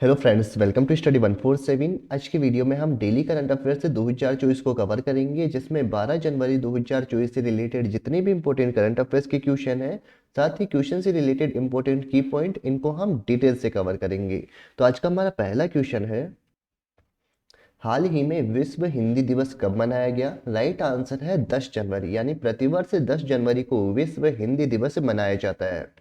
Hello friends, welcome to study 147। आज की video में हम डेली करंट अफेयर से 2024 को कवर करेंगे, जिसमें 12 जनवरी 2024 से रिलेटेड जितने भी इंपॉर्टेंट करंट अफेयर्स के क्वेश्चन हैं, साथ ही क्वेश्चन से रिलेटेड इंपॉर्टेंट की पॉइंट, इनको हम डिटेल से कवर करेंगे। तो आज का हमारा पहला क्वेश्चन है, हाल ही में विश्व हिंदी दिवस कब मनाया गया? राइट आंसर है 10 जनवरी, यानी प्रतिवर्ष 10 जनवरी को विश्व हिंदी दिवस मनाया जाता है।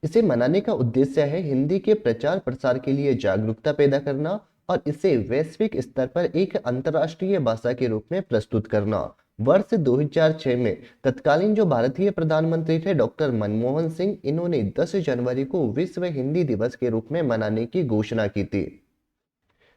इसे मनाने का उद्देश्य है हिंदी के प्रचार प्रसार के लिए जागरूकता पैदा करना और इसे वैश्विक स्तर पर एक अंतर्राष्ट्रीय भाषा के रूप में प्रस्तुत करना। वर्ष 2006 में तत्कालीन जो भारतीय प्रधानमंत्री थे डॉक्टर मनमोहन सिंह, इन्होंने 10 जनवरी को विश्व हिंदी दिवस के रूप में मनाने की घोषणा की थी।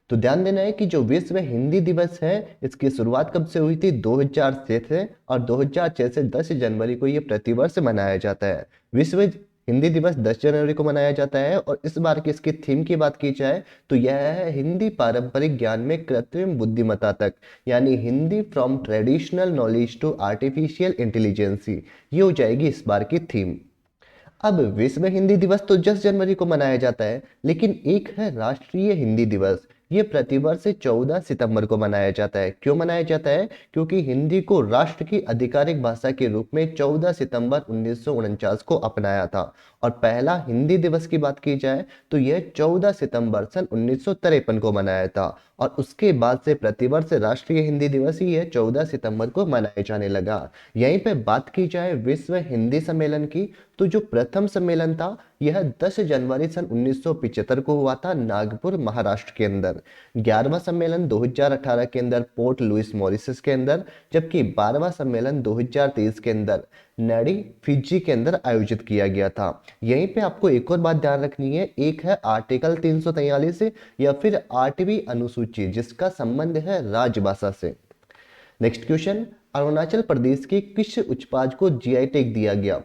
तो ध्यान देना है कि जो विश्व हिंदी दिवस है, इसकी शुरुआत कब से हुई थी? 2006 से, और 2006 से 10 जनवरी को ये प्रतिवर्ष मनाया जाता है। विश्व हिंदी दिवस 10 जनवरी को मनाया जाता है और इस बार की इसकी थीम की बात की जाए तो यह है हिंदी पारंपरिक ज्ञान में कृत्रिम बुद्धिमत्ता तक, यानी Hindi from traditional knowledge to artificial intelligence. ये हो जाएगी इस बार की थीम। अब विश्व हिंदी दिवस तो 10 जनवरी को मनाया जाता है, लेकिन एक है राष्ट्रीय हिंदी दिवस। ये प्रतिवर्ष 14 सितंबर को मनाया जाता है। क्यों मनाया जाता है? क्योंकि हिंदी को राष्ट्र की आधिकारिक भाषा के रूप में 14 सितंबर 1949 को अपनाया था। और पहला हिंदी दिवस की बात की जाए तो यह 14 सितंबर सन 1953 को मनाया था, और उसके बाद से प्रतिवर्ष राष्ट्रीय हिंदी दिवस ही है 14 सितंबर को मनाया जाने लगा। यहीं पे बात की जाए विश्व हिंदी सम्मेलन की, तो जो प्रथम सम्मेलन था यह 10 जनवरी सन 1975 को हुआ था नागपुर, महाराष्ट्र के अंदर। 11वां सम्मेलन 2018 के अंदर पोर्ट लुइस मॉरिशस के अंदर, जबकि 12वां सम्मेलन 2023 के अंदर नैडी, फिजी के अंदर आयोजित किया गया था। यहीं पे आपको एक और बात ध्यान रखनी है, एक है आर्टिकल 343 से या फिर 8वीं अनुसूची, जिसका संबंध है राजभाषा से। नेक्स्ट क्वेश्चन, अरुणाचल प्रदेश के किस उत्पाद को जीआई टैग दिया गया?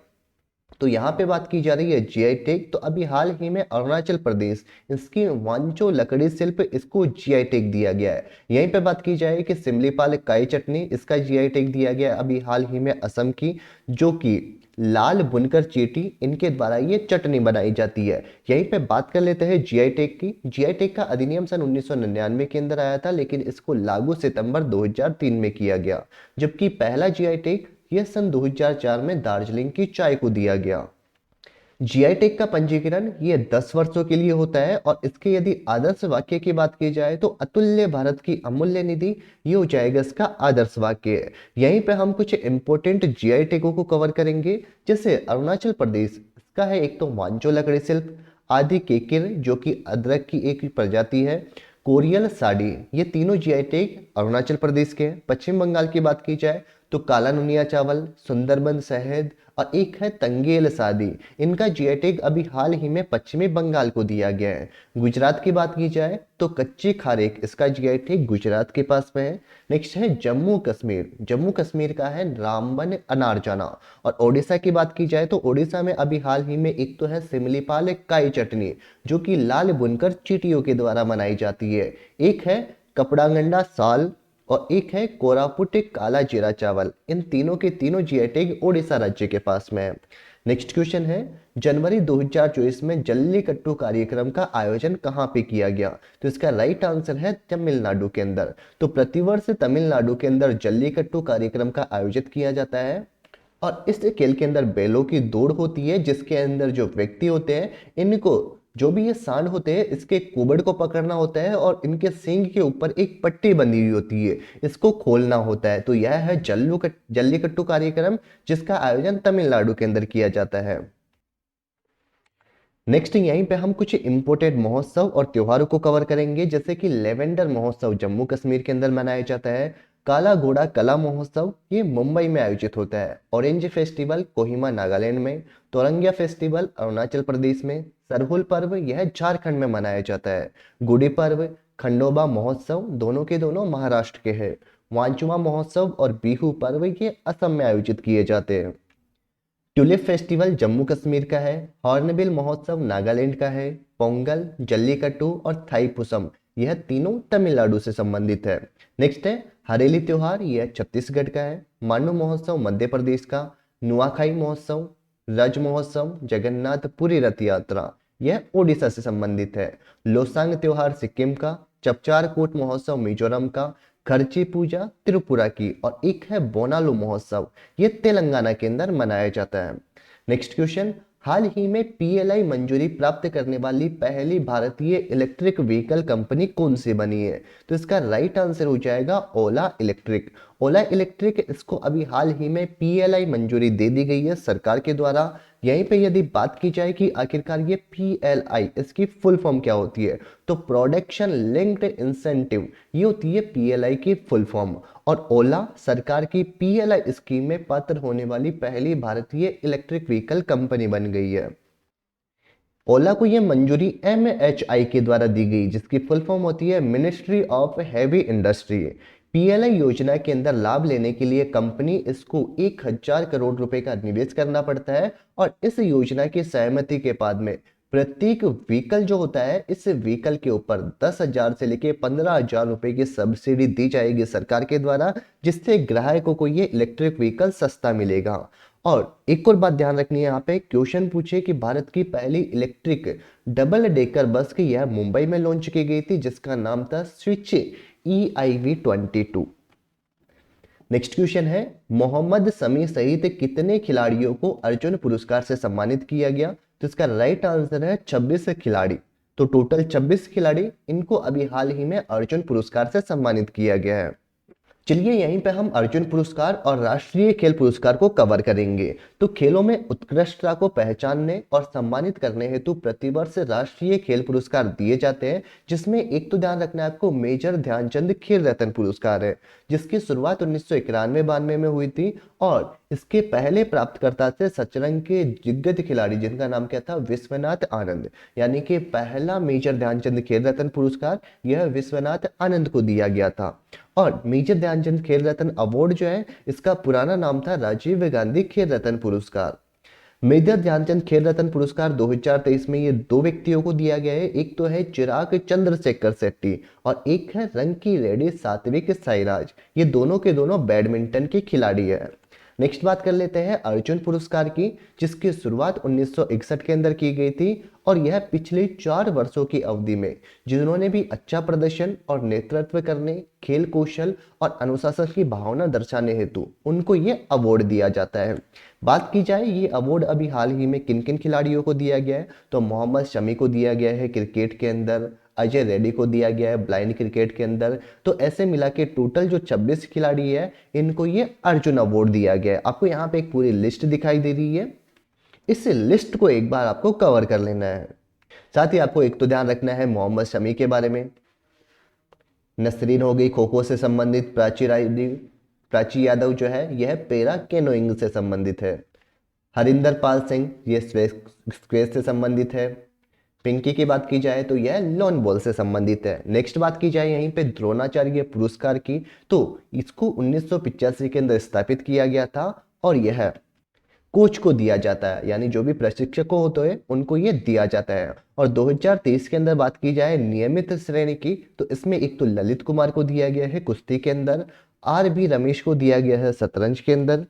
तो यहाँ पे बात की जा रही है जीआई टैग। तो अभी हाल ही में अरुणाचल प्रदेश, इसकी वांचो लकड़ी शिल्प, इसको जीआई टैग दिया गया है। यहीं पे बात की जाए कि सिमलीपाल काई चटनी, इसका जीआई टैग दिया गया है अभी हाल ही में असम की, जो कि लाल बुनकर चीटी, इनके द्वारा ये चटनी बनाई जाती है। यहीं पे बात कर लेते हैं जीआई टैग की। जीआई टैग का अधिनियम सन 1999 के अंदर आया था, लेकिन इसको लागू सितंबर 2003 में किया गया, जबकि पहला जीआई टैग यह सन 2004 में दार्जिलिंग की चाय को दिया गया। जीआई टैग का पंजीकरण ये 10 वर्षों के लिए होता है, और इसके यदि आदर्श वाक्य की बात की जाए तो अतुल्य भारत की अमूल्य निधि, ये हो जाएगा इसका आदर्श वाक्य। यहीं पे हम कुछ इंपोर्टेंट जीआई टैगों को कवर करेंगे, जैसे अरुणाचल प्रदेश, इसका है एक तो वांचो लकड़ी शिल्प, आदि केकिर जो कि अदरक की एक प्रजाति है, कोरियल साड़ी, ये तीनों जीआई टैग अरुणाचल प्रदेश के हैं। पश्चिम बंगाल की बात की जाए तो काला नुनिया चावल, सुंदरबन शहद, और एक है तंगेल शादी, इनका जीआई टैग अभी हाल ही में पश्चिमी बंगाल को दिया गया है। गुजरात की बात की जाए तो कच्ची खारेक, इसका जीआई टैग गुजरात के पास में है। नेक्स्ट है जम्मू कश्मीर, जम्मू कश्मीर का है रामबन अनारजाना। और ओडिशा की बात की जाए तो ओडिशा में अभी हाल ही में एक तो है सिमलीपाल काई चटनी, जो कि लाल बुनकर चीटियों के द्वारा बनाई जाती है। एक है कपड़ागंडा साल, और एक है कोरापुट काला जीरा चावल। इन तीनों के तीनों जीआई टैग ओडिशा राज्य के पास में है। नेक्स्ट क्वेश्चन है, जनवरी 2024 में जल्लीकट्टू कार्यक्रम का आयोजन कहाँ पे किया गया? तो इसका राइट आंसर है तमिलनाडु के अंदर। तो प्रतिवर्ष तमिलनाडु के अंदर जल्लीकट्टू कार्यक्रम का आयोजित किया जाता है, और इस खेल के अंदर बैलों की दौड़ होती है, जिसके अंदर जो व्यक्ति होते हैं, इनको जो भी ये सांड होते हैं, इसके कुबड़ को पकड़ना होता है और इनके सींग के ऊपर एक पट्टी बंधी हुई होती है, इसको खोलना होता है। तो यह है जल्लीकट्टू कार्यक्रम, जिसका आयोजन तमिलनाडु के अंदर किया जाता है। नेक्स्ट यहीं पे हम कुछ इंपोर्टेंट महोत्सव और त्योहारों को कवर करेंगे, जैसे कि लेवेंडर महोत्सव जम्मू कश्मीर के अंदर मनाया जाता है। काला घोड़ा कला महोत्सव ये मुंबई में आयोजित होता है। ऑरेंज फेस्टिवल कोहिमा नागालैंड में। तोरंगिया फेस्टिवल अरुणाचल प्रदेश में। सरहुल पर्व यह झारखंड में मनाया जाता है। गुड़ी पर्व, खंडोबा महोत्सव दोनों के दोनों महाराष्ट्र के हैं। वांचुआ महोत्सव और बिहू पर्व ये असम में आयोजित किए जाते हैं। ट्यूलिप फेस्टिवल जम्मू कश्मीर का है। हॉर्नबिल महोत्सव नागालैंड का है। पोंगल, जल्लीकट्टू और थाईपुसम यह तीनों तमिलनाडु से संबंधित है। नेक्स्ट है हरेली त्योहार, यह छत्तीसगढ़ का है। मांडू महोत्सव मध्य प्रदेश का। नुआखाई महोत्सव, रज महोत्सव, जगन्नाथपुरी रथ यात्रा, यह ओडिशा से संबंधित है। लोसांग त्योहार सिक्किम का, चपचारकूट महोत्सव मिजोरम का, खर्ची पूजा त्रिपुरा की और एक है बोनालू महोत्सव, ये तेलंगाना के अंदर मनाया जाता है। नेक्स्ट क्वेश्चन, हाल ही में पीएलआई मंजूरी प्राप्त करने वाली पहली भारतीय इलेक्ट्रिक व्हीकल कंपनी कौन सी बनी है? तो इसका राइट आंसर हो जाएगा ओला इलेक्ट्रिक। ओला इलेक्ट्रिक, इसको अभी हाल ही में पीएलआई मंजूरी दे दी गई है सरकार के द्वारा। यहीं पे यदि बात की जाए कि आखिरकार ये पीएलआई इसकी फुल फॉर्म क्या होती है, तो प्रोडक्शन लिंक्ड इंसेंटिव, ये होती है पीएलआई की फुल फॉर्म। और ओला सरकार की पीएलआई स्कीम में पात्र होने वाली पहली भारतीय इलेक्ट्रिक व्हीकल कंपनी बन गई है। ओला को यह मंजूरी एमएचआई के द्वारा दी गई, जिसकी फुल फॉर्म होती है ministry of heavy industry. PLI योजना के अंदर लाभ लेने के लिए कंपनी इसको 1000 करोड़ रुपए का निवेश करना पड़ता है और इस योजना की सहमति के बाद में प्रत्येक व्हीकल जो होता है, इस व्हीकल के ऊपर 10,000 से लेके 15,000 रुपए की सब्सिडी दी जाएगी सरकार के द्वारा, जिससे ग्राहकों को ये इलेक्ट्रिक व्हीकल सस्ता मिलेगा। और एक और बात ध्यान रखनी है, यहाँ पे क्वेश्चन पूछे कि भारत की पहली इलेक्ट्रिक डबल डेकर बस की यह मुंबई में लॉन्च की गई थी, जिसका नाम था स्विच EIV22। नेक्स्ट क्वेश्चन है, मोहम्मद शमी सहित कितने खिलाड़ियों को अर्जुन पुरस्कार से सम्मानित किया गया? तो इसका राइट आंसर है 26 खिलाड़ी। तो टोटल 26 खिलाड़ी, इनको अभी हाल ही में अर्जुन पुरस्कार से सम्मानित किया गया है। चलिए यहीं पे हम अर्जुन पुरस्कार और राष्ट्रीय खेल पुरस्कार को कवर करेंगे। तो खेलों में उत्कृष्टता को पहचानने और सम्मानित करने हेतु प्रतिवर्ष राष्ट्रीय खेल पुरस्कार दिए जाते हैं, जिसमें एक तो ध्यान रखना है आपको, मेजर ध्यानचंद खेल रत्न पुरस्कार है, जिसकी शुरुआत 1991-92 में हुई थी और इसके पहले प्राप्तकर्ता थे शतरंज के दिग्गज खिलाड़ी, जिनका नाम क्या था, विश्वनाथ आनंद। यानी कि पहला मेजर ध्यानचंद खेल रत्न पुरस्कार यह विश्वनाथ आनंद को दिया गया था। और मेजर ध्यानचंद खेल रत्न अवार्ड जो है, इसका पुराना नाम था राजीव गांधी खेल रत्न पुरस्कार। मेजर ध्यानचंद खेल रत्न पुरस्कार 2023 में ये दो व्यक्तियों को दिया गया है। एक तो है चिराग चंद्रशेखर शेट्टी और एक है रंकी रेड्डी सात्विक साईराज। ये दोनों के दोनों बैडमिंटन के खिलाड़ी है। नेक्स्ट बात कर लेते हैं अर्जुन पुरस्कार की, जिसकी शुरुआत 1961 के अंदर की गई थी और यह पिछले 4 वर्षों की अवधि में जिन्होंने भी अच्छा प्रदर्शन और नेतृत्व करने, खेल कौशल और अनुशासन की भावना दर्शाने हेतु उनको ये अवार्ड दिया जाता है। बात की जाए ये अवार्ड अभी हाल ही में किन किन खिलाड़ियों को दिया गया है, तो मोहम्मद शमी को दिया गया है क्रिकेट के अंदर, अजय रेड्डी को दिया गया है ब्लाइंड क्रिकेट के अंदर। तो ऐसे मिला के टोटल जो 26 खिलाड़ी है, इनको ये अर्जुन अवार्ड दिया गया है। आपको यहाँ पे एक पूरी लिस्ट दिखाई दे रही है, इस लिस्ट को एक बार आपको कवर कर लेना है। साथ ही आपको एक तो ध्यान रखना है मोहम्मद शमी के बारे में। नसरीन हो गई खो खो से संबंधित, प्राची यादव जो है यह पैरा कैनोइंग से संबंधित है। हरिंदर पाल सिंह ये स्क्वैश से संबंधित है। पिंकी की बात की जाए तो यह लॉन बॉल से संबंधित है। नेक्स्ट बात की जाए यहीं पे द्रोणाचार्य पुरस्कार की, तो इसको 1985 के अंदर स्थापित किया गया था और यह कोच को दिया जाता है, यानी जो भी प्रशिक्षक होते हैं उनको ये दिया जाता है। और 2023 के अंदर बात की जाए नियमित श्रेणी की, तो इसमें एक तो ललित कुमार को दिया गया है कुश्ती के अंदर, RB रमेश को दिया गया है शतरंज के अंदर।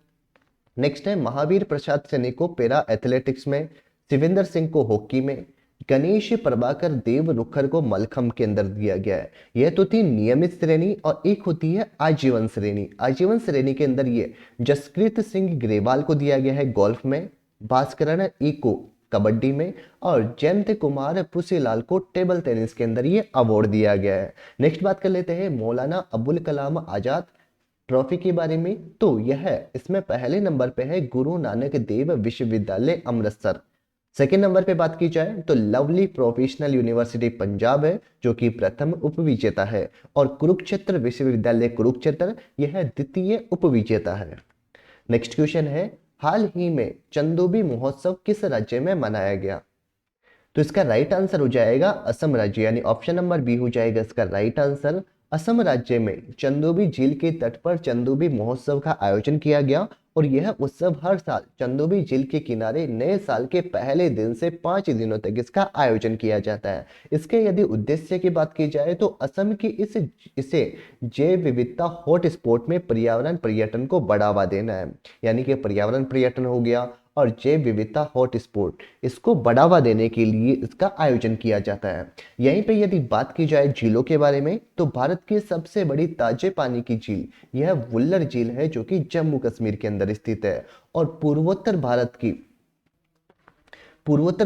नेक्स्ट है महावीर प्रसाद सैनी को पैरा एथलेटिक्स में, शिवेंद्र सिंह को हॉकी में, गणेश प्रभाकर देव रुखर को मलखंब के अंदर दिया गया है। यह तो थी नियमित श्रेणी और एक होती है आजीवन श्रेणी। आजीवन श्रेणी के अंदर ये जसकृत सिंह ग्रेवाल को दिया गया है गोल्फ में, भास्करण ई को कबड्डी में और जयंत कुमार पुसीलाल को टेबल टेनिस के अंदर ये अवार्ड दिया गया है। नेक्स्ट बात कर लेते हैं मौलाना अबुल कलाम आजाद ट्रॉफी के बारे में, तो यह इसमें पहले नंबर पे है गुरु नानक देव विश्वविद्यालय अमृतसर। सेकेंड नंबर पे बात की जाए तो लवली प्रोफेशनल यूनिवर्सिटी पंजाब है, जो कि प्रथम उपविजेता है, और कुरुक्षेत्र विश्वविद्यालय कुरुक्षेत्र यह द्वितीय उपविजेता है। नेक्स्ट क्वेश्चन है, हाल ही में चंदोबी महोत्सव किस राज्य में मनाया गया? तो इसका राइट आंसर हो जाएगा असम राज्य, यानी ऑप्शन नंबर बी हो जाएगा इसका राइट आंसर। असम राज्य में चंदोबी झील के तट पर चंदोबी महोत्सव का आयोजन किया गया और यह उत्सव हर साल चंदोबी झील के किनारे नए साल के पहले दिन से 5 दिनों तक इसका आयोजन किया जाता है। इसके यदि उद्देश्य की बात की जाए तो असम की इसे जैव विविधता हॉट स्पॉट में पर्यावरण पर्यटन को बढ़ावा देना है, यानी कि पर्यावरण पर्यटन हो गया और जैव विविधता हॉटस्पॉट, इसको बढ़ावा देने के लिए इसका आयोजन किया जाता है। यहीं पे यदि बात की जाए झीलों के बारे में, तो भारत की सबसे बड़ी ताजे पानी की झील यह वुल्लर झील है, जो कि जम्मू कश्मीर के अंदर स्थित है। और पूर्वोत्तर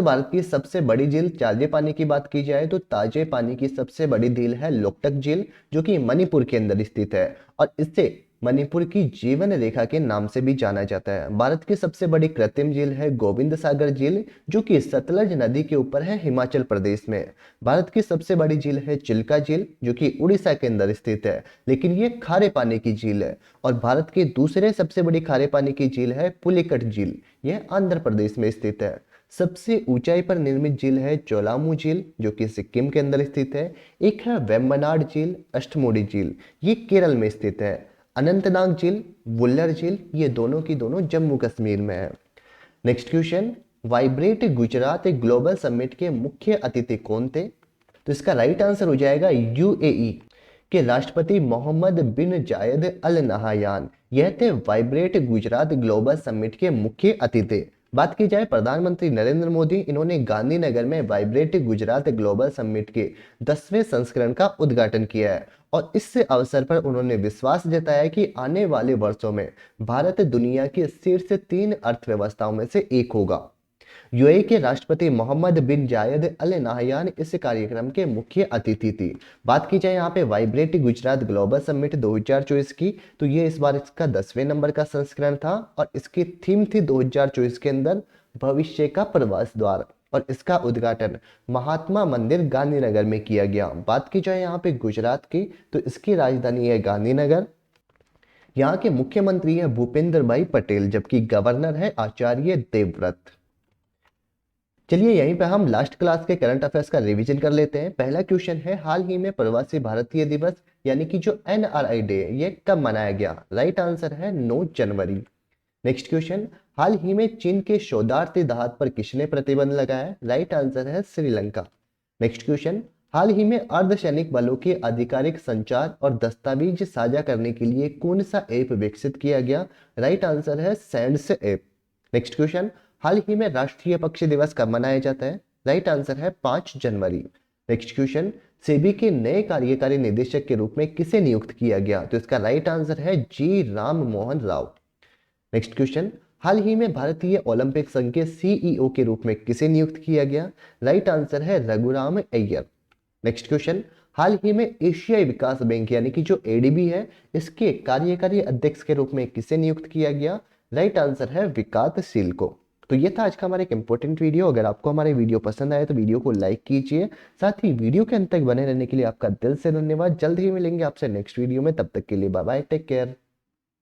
भारत की सबसे बड़ी झील ताजे पानी की बात की जाए तो ताजे पानी की सबसे बड़ी झील है लोकटक झील, जो कि मणिपुर के अंदर स्थित है और इससे मणिपुर की जीवन रेखा के नाम से भी जाना जाता है। भारत की सबसे बड़ी कृत्रिम झील है गोविंद सागर झील, जो कि सतलज नदी के ऊपर है हिमाचल प्रदेश में। भारत की सबसे बड़ी झील है चिल्का झील, जो कि उड़ीसा के अंदर स्थित है, लेकिन ये खारे पानी की झील है। और भारत की दूसरे सबसे बड़ी खारे पानी की झील है पुलिकट झील, यह आंध्र प्रदेश में स्थित है। सबसे ऊंचाई पर निर्मित झील है चोलामू झील, जो कि सिक्किम के अंदर स्थित है। एक है वेम्बनाड झील, अष्टमोडी झील, ये केरल में स्थित है। अनंतनाग झील, वुल्लर झील, ये दोनों की दोनों जम्मू कश्मीर में है। Next question, vibrate Gujarat global summit के मुख्य अतिथि कौन थे? तो इसका राइट आंसर हो जाएगा यूएई के राष्ट्रपति मोहम्मद बिन जायद अल नहायान। यह थे वाइब्रेट गुजरात ग्लोबल समिट के मुख्य अतिथि। बात की जाए प्रधानमंत्री नरेंद्र मोदी, इन्होंने गांधीनगर में वाइब्रेट गुजरात ग्लोबल समिट के 10वें संस्करण का उद्घाटन किया है और इस अवसर पर उन्होंने विश्वास जताया कि आने वाले वर्षों में भारत दुनिया की शीर्ष 3 अर्थव्यवस्थाओं में से एक होगा। यूएई के राष्ट्रपति मोहम्मद बिन जायद अल नाहयान इस कार्यक्रम के मुख्य अतिथि थी। बात की जाए यहाँ पे वाइब्रेट गुजरात ग्लोबल समिट 2024 की, तो ये इस बार इसका 10वें नंबर का संस्करण था और इसकी थीम थी 2024 के अंदर भविष्य का प्रवास द्वार और इसका उद्घाटन महात्मा मंदिर गांधीनगर में किया गया। बात की जाए यहाँ पे गुजरात की, तो इसकी राजधानी है गांधीनगर। यहाँ के मुख्यमंत्री है भूपेंद्र भाई पटेल, जबकि गवर्नर है आचार्य देवव्रत। चलिए यहीं पे हम लास्ट क्लास के करंट अफेयर्स का रिवीजन कर लेते हैं। पहला क्वेश्चन है, हाल ही में प्रवासी भारतीय दिवस यानी कि जो एनआरआई डे, ये कब मनाया गया? राइट आंसर है 9 जनवरी। नेक्स्ट क्वेश्चन, हाल ही में चीन के शोधार्थ जहाज पर किसने प्रतिबंध लगाया? राइट आंसर है श्रीलंका। नेक्स्ट क्वेश्चन, हाल ही में अर्धसैनिक बलों के आधिकारिक संचार और दस्तावेज साझा करने के लिए कौन सा ऐप विकसित किया गया? राइट आंसर है सैंड्स ऐप। नेक्स्ट क्वेश्चन, हाल ही में राष्ट्रीय पक्षी दिवस कब मनाया जाता है? राइट आंसर है 5 जनवरी। नेक्स्ट क्वेश्चन, सेबी के नए कार्यकारी निदेशक के रूप में किसे नियुक्त किया गया? तो इसका राइट आंसर है जी राम मोहन राव। नेक्स्ट क्वेश्चन, हाल ही में भारतीय ओलंपिक संघ के सीईओ के रूप में किसे नियुक्त किया गया? राइट आंसर है रघुराम अय्यर। नेक्स्ट क्वेश्चन, हाल ही में एशियाई विकास बैंक यानी कि जो एडीबी है, इसके कार्यकारी अध्यक्ष के रूप में किसे नियुक्त किया गया? राइट आंसर है विकासशील को। तो ये था आज का हमारा एक इंपॉर्टेंट वीडियो। अगर आपको हमारे वीडियो पसंद आए तो वीडियो को लाइक कीजिए, साथ ही वीडियो के अंत तक बने रहने के लिए आपका दिल से धन्यवाद। जल्द ही मिलेंगे आपसे नेक्स्ट वीडियो में, तब तक के लिए बाय बाय, टेक केयर।